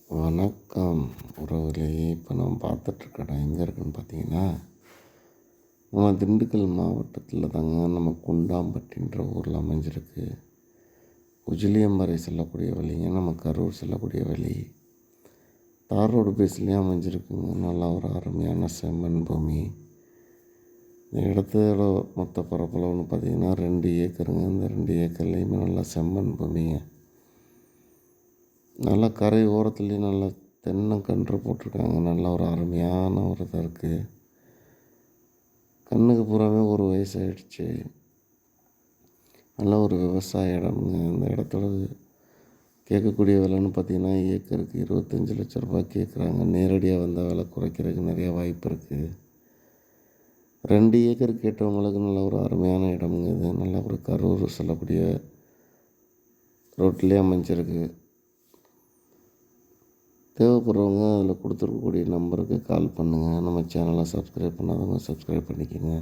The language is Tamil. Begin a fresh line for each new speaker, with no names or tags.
வணக்கம் உறவுகளே. இப்போ நம்ம பார்த்துட்ருக்க இடம் எங்கே இருக்குதுன்னு பார்த்தீங்கன்னா, நம்ம திண்டுக்கல் மாவட்டத்தில் தாங்க. நம்ம குண்டாம்பட்டின்ற ஊரில் அமைஞ்சிருக்கு. உஜிலியம்பறை செல்லக்கூடிய வழிங்க, நம்ம கரூர் செல்லக்கூடிய வழி. தார் ரோடு பேஸ்லேயே அமைஞ்சிருக்குங்க. நல்லா ஒரு அருமையான செம்மண் பூமி. இந்த இடத்தோட மொத்த பரப்பளவுன்னு பார்த்தீங்கன்னா 2 ஏக்கருங்க. இந்த 2 ஏக்கர்லேயுமே நல்லா செம்மண் பூமிங்க. நல்லா கரை ஓரத்துலேயும் நல்லா தென்னங்கன்று போட்டிருக்காங்க. நல்லா ஒரு அருமையான ஒரு இதாக இருக்குது. கண்ணுக்கு பூராவே ஒரு வயசு ஆகிடுச்சு. நல்ல ஒரு விவசாய இடம்ங்க. இந்த இடத்தோட கேட்கக்கூடிய விலைன்னு பார்த்தீங்கன்னா, ஏக்கருக்கு 25 லட்ச ரூபாய் கேட்குறாங்க. நேரடியாக வந்தால் விலை குறைக்கிறதுக்கு நிறையா வாய்ப்பு இருக்குது. 2 ஏக்கர் கேட்டவங்களுக்கு நல்ல ஒரு அருமையான இடம்ங்க இது. நல்ல ஒரு கரூர் செல்லக்கூடிய ரோட்லேயே அமைஞ்சிருக்கு. தேவைப்படுறவங்க அதில் கொடுத்துருக்கக்கூடிய நம்பருக்கு கால் பண்ணுங்கள். நம்ம சேனலை சப்ஸ்கிரைப் பண்ணாதவங்க சப்ஸ்கிரைப் பண்ணிக்கோங்க.